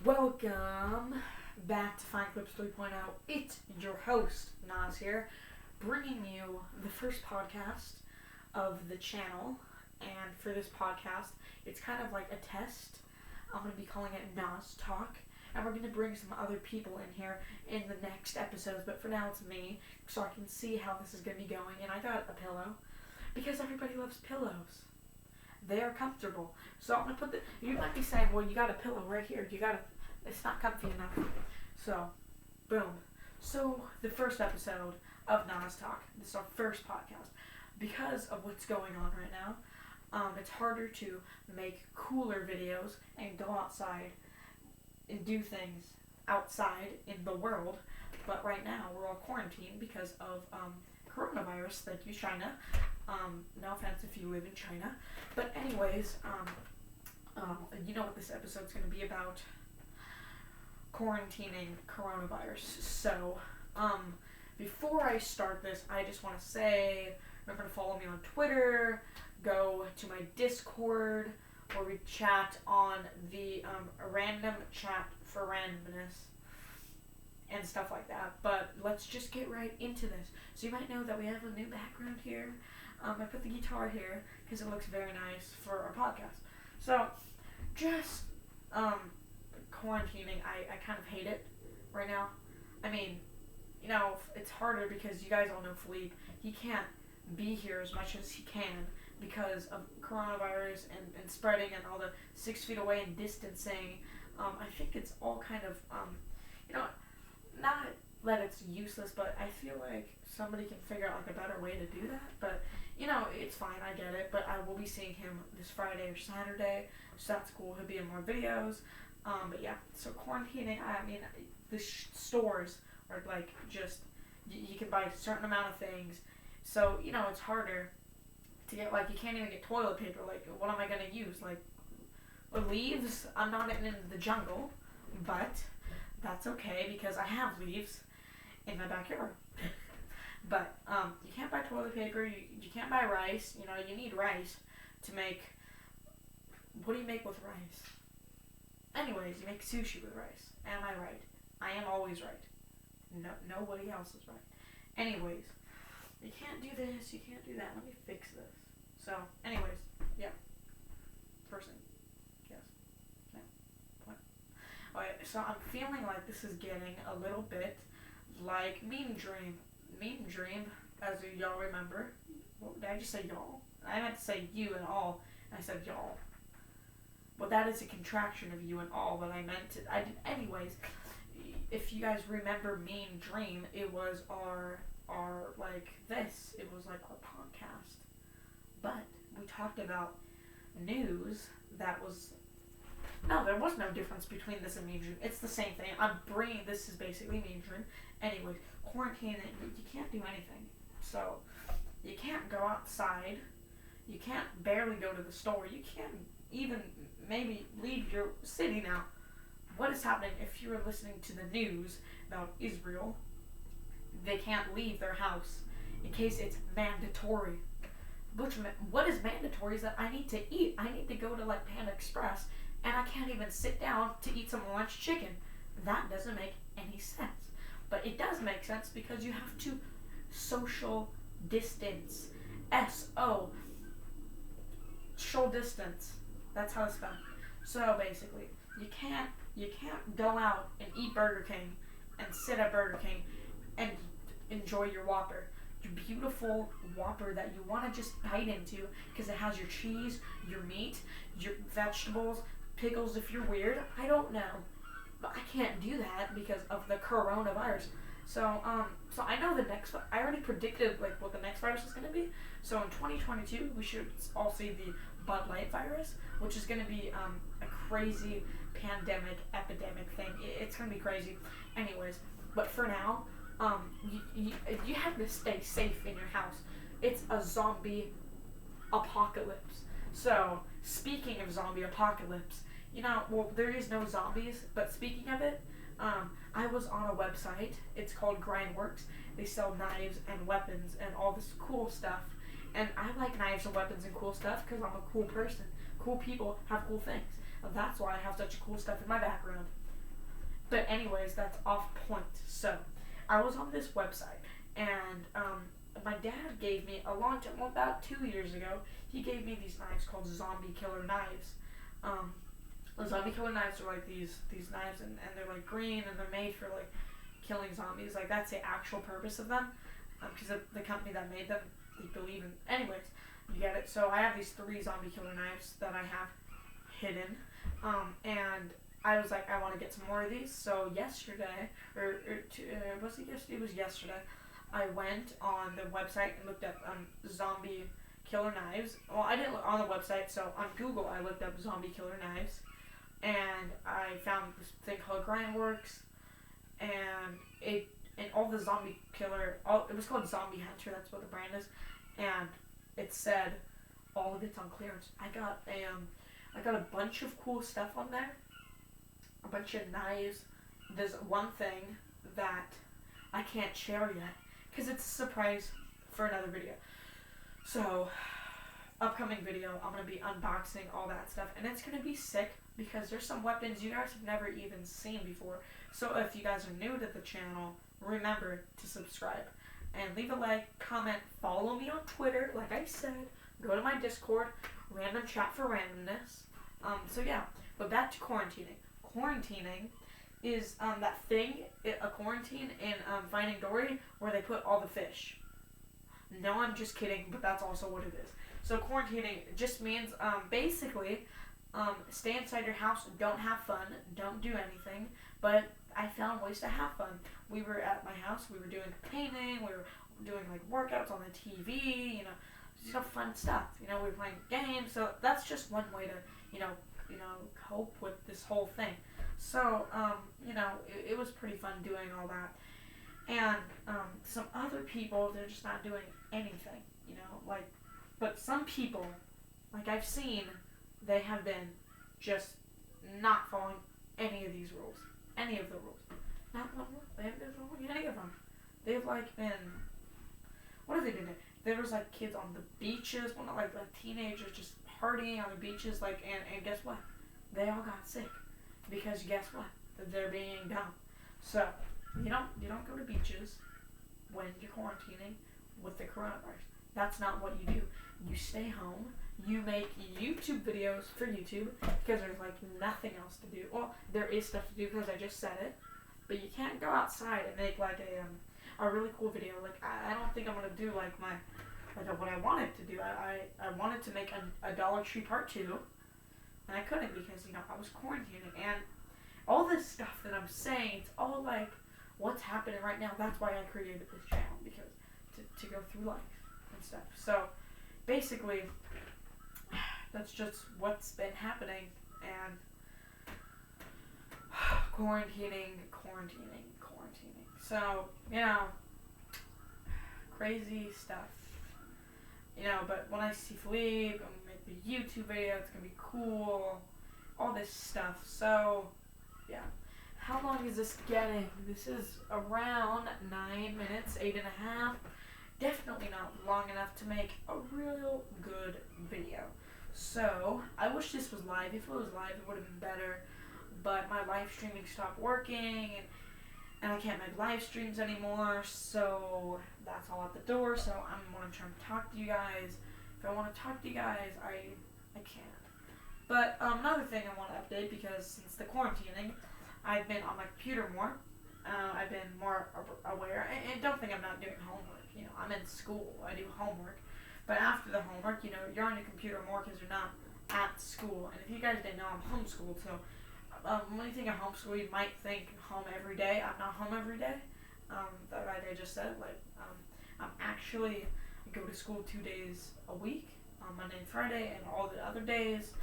Welcome back to Fine Clips 3.0. It's your host, Naz here, bringing you the first podcast of the channel. And for this podcast, it's kind of like a test. I'm going to be calling it Naz Talk. And we're going to bring some other people in here in the next episodes. But for now, it's me, so I can see how this is going to be going. And I got a pillow, because everybody loves pillows. They are comfortable. So I'm going to put you might be saying, well, you got a pillow right here. It's not comfy enough. So, boom. So, the first episode of Naz Talk. This is our first podcast. Because of what's going on right now, it's harder to make cooler videos and go outside and do things outside in the world. But right now, we're all quarantined because of coronavirus. Thank you, China. No offense if you live in China. But anyways, you know what this episode's going to be about. Quarantining coronavirus. So, before I start this, I just want to say, remember to follow me on Twitter, go to my Discord, where we chat on the random chat for randomness and stuff like that. But let's just get right into this. So you might know that we have a new background here. I put the guitar here because it looks very nice for our podcast. So, just quarantining, I kind of hate it right now. I mean, it's harder because you guys all know Philippe. He can't be here as much as he can because of coronavirus and spreading and all the 6 feet away and distancing. I think it's all kind of, not that it's useless, but I feel like somebody can figure out like a better way to do that. But, it's fine, I get it. But I will be seeing him this Friday or Saturday, so that's cool. He'll be in more videos. But yeah, so quarantining, I mean, the stores are like just, you can buy a certain amount of things. So, it's harder to get, like, you can't even get toilet paper. Like, what am I going to use? Like, leaves? I'm not in the jungle, but that's okay because I have leaves in my backyard. But, you can't buy toilet paper, you can't buy rice. You need rice to make, what do you make with rice? Anyways, you make sushi with rice. Am I right? I am always right. No, nobody else is right. Anyways, you can't do this, you can't do that. Let me fix this. So, anyways, yeah. First thing. Yes. No. What? Okay, so I'm feeling like this is getting a little bit like Meme Dream. Meme Dream, as y'all remember. What, did I just say y'all? I meant to say you and all, and I said y'all. Well, that is a contraction of you and all, but I meant it. I did, anyways. If you guys remember Meme Dream, it was our like this. It was like our podcast, but we talked about news that was. No, there was no difference between this and Meme Dream. It's the same thing. This is basically Meme Dream. Anyways, quarantine, you can't do anything. So, you can't go outside. You can't barely go to the store. You can't even maybe leave your city now. What is happening if you're listening to the news about Israel? They can't leave their house in case it's mandatory. What is mandatory is that I need to eat. I need to go to like Panda Express and I can't even sit down to eat some lunch chicken. That doesn't make any sense. But it does make sense because you have to social distance. S-O. Social distance. That's how it's spelled. So basically, you can't go out and eat Burger King and sit at Burger King and enjoy your Whopper. Your beautiful Whopper that you want to just bite into because it has your cheese, your meat, your vegetables, pickles if you're weird. I don't know. But I can't do that because of the coronavirus. So I know I already predicted like what the next virus is going to be. So in 2022, we should all see the Bud Light virus, which is going to be a crazy epidemic thing. It's going to be crazy. Anyways, but for now, you have to stay safe in your house. It's a zombie apocalypse. So, speaking of zombie apocalypse, there is no zombies, but speaking of it, I was on a website. It's called Grindworks. They sell knives and weapons and all this cool stuff. And I like knives and weapons and cool stuff because I'm a cool person. Cool people have cool things. And that's why I have such cool stuff in my background. But anyways, that's off point. So, I was on this website, and my dad gave me a long time, well, about 2 years ago, he gave me these knives called zombie killer knives. The zombie killer knives are like these knives, and they're like green, and they're made for like killing zombies. Like that's the actual purpose of them, because the company that made them, they believe in. Anyways, you get it. So I have these 3 zombie killer knives that I have hidden, and I was like, I want to get some more of these. So yesterday, was it yesterday? It was yesterday. I went on the website and looked up zombie killer knives. Well, I didn't look on the website, so on Google I looked up zombie killer knives, and I found this thing called Grindworks, and all the zombie killer, it was called Zombie Hunter. That's what the brand is, and it said all of it's on clearance. I got a bunch of cool stuff on there, a bunch of knives. There's one thing that I can't share yet because it's a surprise for another video. So, upcoming video, I'm going to be unboxing all that stuff, and it's going to be sick because there's some weapons you guys have never even seen before. So if you guys are new to the channel, remember to subscribe and leave a like, comment, follow me on Twitter, like I said, go to my Discord, random chat for randomness. So yeah, but back to quarantining. Quarantining is that thing, a quarantine in Finding Dory, where they put all the fish. No, I'm just kidding, but that's also what it is. So quarantining just means basically stay inside your house, don't have fun, don't do anything, but I found ways to have fun. We were at my house, we were doing painting, we were doing like workouts on the TV, fun stuff. We were playing games, so that's just one way to, cope with this whole thing. So, it was pretty fun doing all that. And some other people, they're just not doing anything, but some people, like I've seen, they have been just not following any of these rules. Any of the rules. Not one rule. They haven't been following any of them. They've been, what have they been doing? There was kids on the beaches, well not like teenagers just partying on the beaches, and guess what? They all got sick. Because guess what? They're being dumb. So, you don't go to beaches when you're quarantining with the coronavirus. That's not what you do. You stay home. You make YouTube videos for YouTube because there's nothing else to do. Well, there is stuff to do because I just said it, but you can't go outside and make a really cool video. I don't think I'm gonna do what I wanted to do. I wanted to make a Dollar Tree Part 2, and I couldn't because I was quarantining, and all this stuff that I'm saying, it's all what's happening right now. That's why I created this channel, because to go through life and stuff. So basically, that's just what's been happening, and quarantining. So, crazy stuff. But when I see Philippe, I'm gonna make the YouTube video, it's gonna be cool, all this stuff. So, yeah. How long is this getting? This is around 9 minutes, 8.5. Definitely not long enough to make a real good video. So, I wish this was live. If it was live, it would have been better. But my live streaming stopped working, and I can't make live streams anymore. So, that's all at the door. So, I'm going to try and talk to you guys. If I want to talk to you guys, I can't. But another thing I want to update, because since the quarantining, I've been on my computer more. I've been more aware. And don't think I'm not doing homework. I'm in school. I do homework. But after the homework, you're on your computer more because you're not at school. And if you guys didn't know, I'm homeschooled. So when you think of homeschool, you might think home every day. I'm not home every day. Like I just said, I'm actually, I go to school 2 days a week, on Monday and Friday, and all the other days,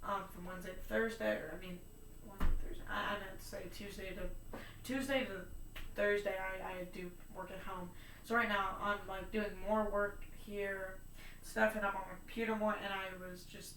from Wednesday to Thursday, Wednesday to Thursday. I meant to say Tuesday to Thursday, I do work at home. So right now, I'm doing more work here, stuff, and I'm on my computer more, and I was just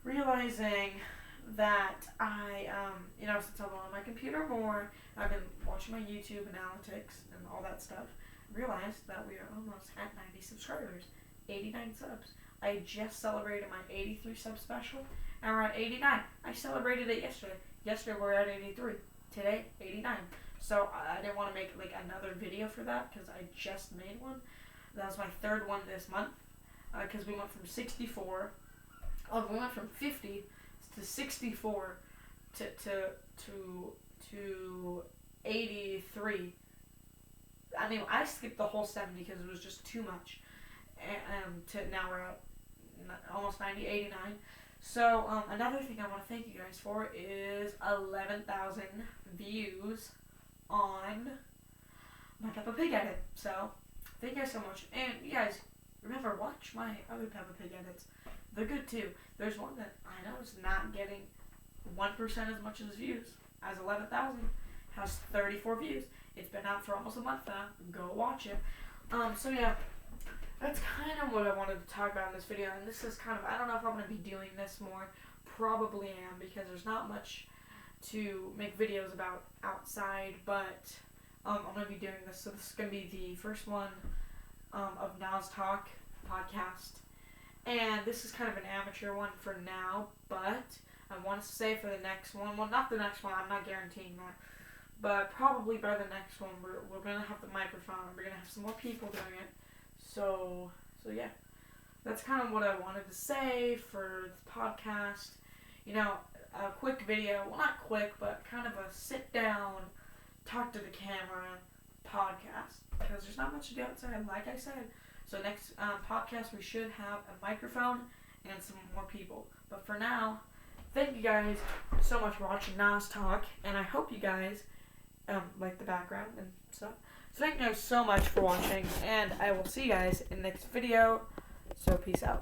realizing that since I'm on my computer more, I've been watching my YouTube analytics and all that stuff, realized that we are almost at 90 subscribers, 89 subs. I just celebrated my 83 sub special, and we're at 89. I celebrated it yesterday. Yesterday we're at 83. today 89. So I didn't want to make like another video for that because I just made one. That was my third one this month because we went from 64. Oh, we went from 50 to 64 to 83. I mean, I skipped the whole 70 because it was just too much. And to now we're at almost 90, 89. So another thing I want to thank you guys for is 11,000 views on my Peppa Pig edit. So thank you guys so much. And you guys, remember, watch my other Peppa Pig edits. They're good too. There's one that I know is not getting 1% as much as views as 11,000. Has 34 views. It's been out for almost a month now. Go watch it. So yeah, that's kind of what I wanted to talk about in this video. And this is kind of, I don't know if I'm going to be doing this more. Probably am, because there's not much to make videos about outside. But I'm going to be doing this. So this is going to be the first one of Naz Talk podcast. And this is kind of an amateur one for now. But I want to say for the next one, well, not the next one, I'm not guaranteeing that. But probably by the next one, we're going to have the microphone. We're going to have some more people doing it. So yeah. That's kind of what I wanted to say for the podcast. You know, a quick video. Well, not quick, but kind of a sit down, talk to the camera podcast. Because there's not much to do outside, like I said. So next podcast, we should have a microphone and some more people. But for now, thank you guys so much for watching Naz Talk. And I hope you guys like the background and stuff. So thank you guys so much for watching, and I will see you guys in the next video. So peace out.